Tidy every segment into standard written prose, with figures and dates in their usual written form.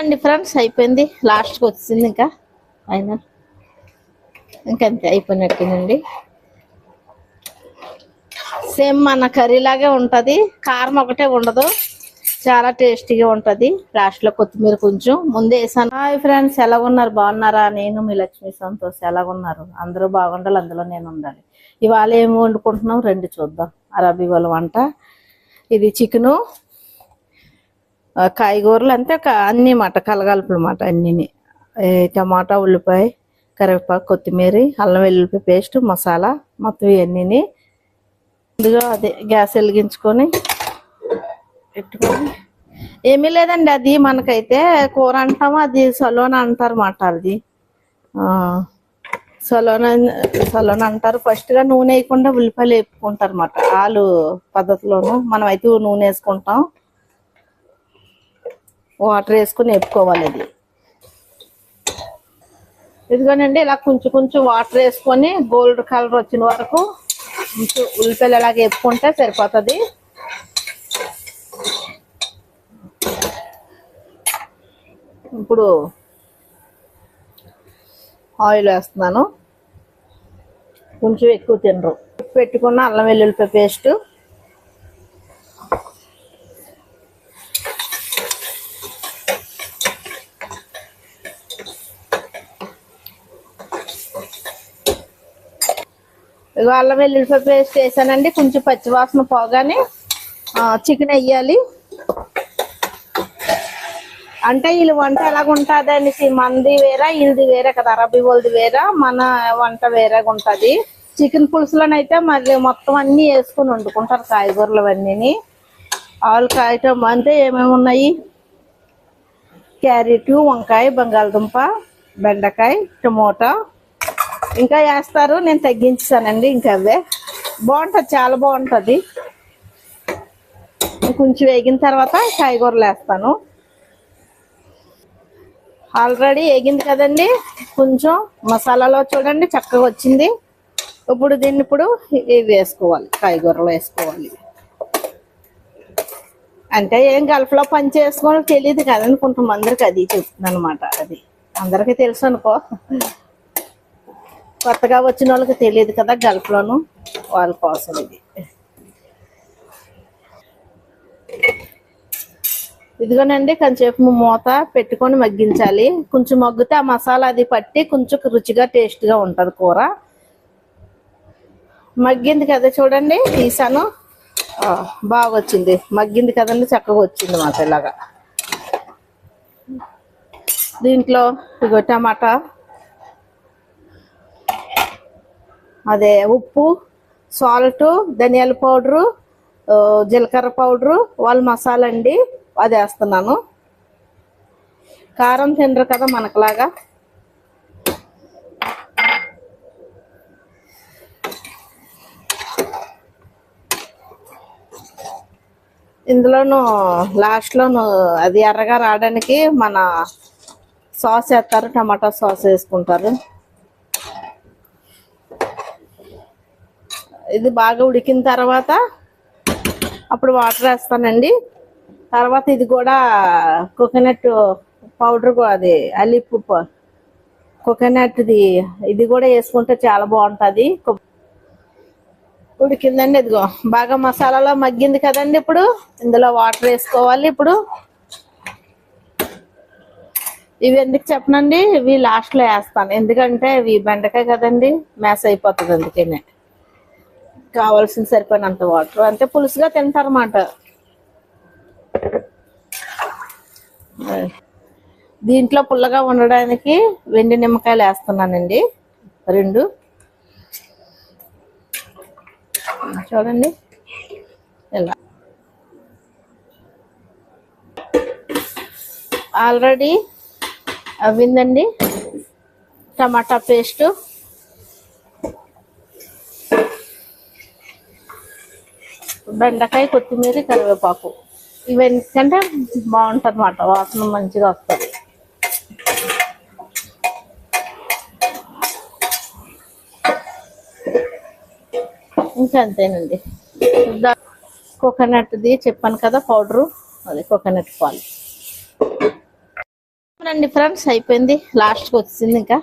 అండి ఫ్రెండ్స్, అయిపోయింది. లాస్ట్కి వచ్చింది ఇంకా అయినా ఇంకంతే అయిపోయినట్టేనండి. సేమ్ మన కర్రీ లాగే ఉంటుంది, కారం ఒకటే ఉండదు, చాలా టేస్టీగా ఉంటుంది. లాస్ట్లో కొత్తిమీర కొంచెం ముందే వేసాను. హాయ్ ఫ్రెండ్స్, ఎలాగున్నారు? బాగున్నారా? నేను మీ లక్ష్మీ సంతోష్. ఎలాగున్నారు? అందరూ బాగుండాలి, అందులో నేను ఉండాలి. ఇవాళ ఏమి వండుకుంటున్నాం రండి చూద్దాం. అరబీ వాళ్ళ వంట ఇది. చికెను, కాయగూరలు అంతే, అన్నీ మాట కలగలుపులు మాట అన్నీ. టమాటా, ఉల్లిపాయ, కరివేపాకు, కొత్తిమీర, అల్లం వెల్లుల్లిపాయ పేస్ట్, మసాలా మొత్తం ఇవన్నీ. ముందుగా అదే గ్యాస్ వెలిగించుకొని పెట్టుకొని, ఏమీ లేదండి, అది మనకైతే కూర అంటాము, అది సలోన అంటారు మాట. అది సలోన అంటారు. ఫస్ట్గా నూనె వేయకుండా ఉల్లిపాయలు వేపుకుంటారు అన్నమాట. ఆలు పద్ధతిలోను మనం అయితే నూనె వేసుకుంటాం, వాటర్ వేసుకుని వేపుకోవాలి. అది ఇదిగోనండి, ఇలా కొంచెం కొంచెం వాటర్ వేసుకొని గోల్డ్ కలర్ వచ్చిన వరకు ఉల్లిపాయలు ఎలాగ వేపుకుంటే సరిపోతుంది. ఇప్పుడు ఆయిల్ వేస్తున్నాను, కొంచెం ఎక్కువ తినరు. పెట్టుకున్న అల్లం వెల్లుల్లిపాయ పేస్ట్, ఇగో అల్లం వెల్లుల్లిపాయ పేస్ట్ వేసానండి. కొంచెం పచ్చివాసన పోగానే చికెన్ వేయాలి. అంటే వీళ్ళు వంట ఎలాగుంటుంది అనేసి, మనది వేరే వీళ్ళది వేరే కదా, అరబీ వాళ్ళది వేరే, మన వంట వేరేగా ఉంటుంది. చికెన్ పులుసులోనైతే మరి మొత్తం అన్నీ వేసుకుని వండుకుంటారు, కాయగూరలు అవన్నీ. ఆల్ ఐటమ్ అంటే ఏమేమి ఉన్నాయి, క్యారెట్, వంకాయ, బంగాళదుంప, బెండకాయ, టమోటా ఇంకా వేస్తారు. నేను తగ్గించానండి, ఇంకా అవే బాగుంటుంది, చాలా బాగుంటుంది. కొంచెం వేగిన తర్వాత కాయగూరలు వేస్తాను. ఆల్రెడీ వేగింది కదండి, కొంచెం మసాలాలో చూడండి చక్కగా వచ్చింది. ఇప్పుడు దీన్ని ఇవి వేసుకోవాలి, కాయగూరలు వేసుకోవాలి. అంటే ఏం గల్ఫ్లో పని చేసుకోవడం తెలియదు కదండి కొంతమందికి, అది చెప్తుంది అనమాట. అది అందరికీ తెలుసు అనుకో, కొత్తగా వచ్చిన వాళ్ళకి తెలియదు కదా గల్ఫ్లోను, వాళ్ళ కోసం ఇది. ఇదిగోనండి, కొంచెంసేపు మూత పెట్టుకొని మగ్గించాలి. కొంచెం మగ్గితే ఆ మసాలా అది పట్టి కొంచెం రుచిగా టేస్ట్గా ఉంటుంది కూర. మగ్గింది కదా చూడండి, తీసాను, బాగా వచ్చింది. మగ్గింది కదండి, చక్కగా వచ్చింది మాట. ఇలాగా దీంట్లో ఇగో టమాటా, అదే ఉప్పు, సాల్ట్, ధనియాల పౌడరు, జీలకర్ర పౌడరు, వాళ్ళ మసాలా అండి, అది వేస్తున్నాను. కారం తినరు కదా మనకులాగా. ఇందులోనూ లాస్ట్లోను అది ఎర్రగా రావడానికి మన సాస్ వేస్తారు, టమాటా సాస్ వేసుకుంటారు. ఇది బాగా ఉడికిన తర్వాత అప్పుడు వాటర్ వేస్తానండి. తర్వాత ఇది కూడా కోకోనట్ పౌడర్, అది అల్లిప్పు కోకోనట్ది, ఇది కూడా వేసుకుంటే చాలా బాగుంటుంది. ఉడికిందండి, ఇదిగో బాగా మసాలాలో మగ్గింది కదండి. ఇప్పుడు ఇందులో వాటర్ వేసుకోవాలి. ఇప్పుడు ఇవి ఎందుకు చెప్పనండి, ఇవి లాస్ట్లో వేస్తాను, ఎందుకంటే ఇవి బెండకాయ కదండి, మ్యాస్ అయిపోతుంది. అందుకనే కావాల్సిన సరిపోయినంత వాటర్, అంటే పులుసుగా తింటారన్నమాట. దీంట్లో పుల్లగా ఉండడానికి వెండి నిమ్మకాయలు వేస్తున్నానండి, 2. చూడండి ఇలా ఆల్రెడీ అవ్విందండి. టమాటా పేస్టు, బెండకాయ, కొత్తిమీర, కరివేపాకు, ఇవన్నీ బాగుంటుంది అన్నమాట, వాసన మంచిగా వస్తుంది. ఇంకా అంతేనండి. కోకోనట్ది చెప్పాను కదా పౌడరు, అది కోకోనట్ పాలు. అండి ఫ్రెండ్స్, అయిపోయింది. లాస్ట్కి వచ్చింది ఇంకా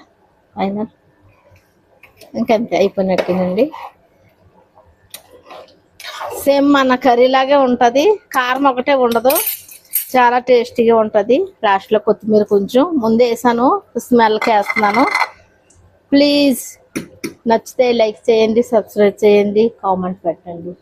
అయినా ఇంకంతే అయిపోయినట్టేనండి. సేమ్ మన కర్రీ లాగే ఉంటుంది, కారం ఒకటే ఉండదు, చాలా టేస్టీగా ఉంటుంది. లాస్ట్లో కొత్తిమీర కొంచెం ముందే వేసాను, స్మెల్కి వేస్తున్నాను. ప్లీజ్ నచ్చితే లైక్ చేయండి, సబ్స్క్రైబ్ చేయండి, కామెంట్ పెట్టండి.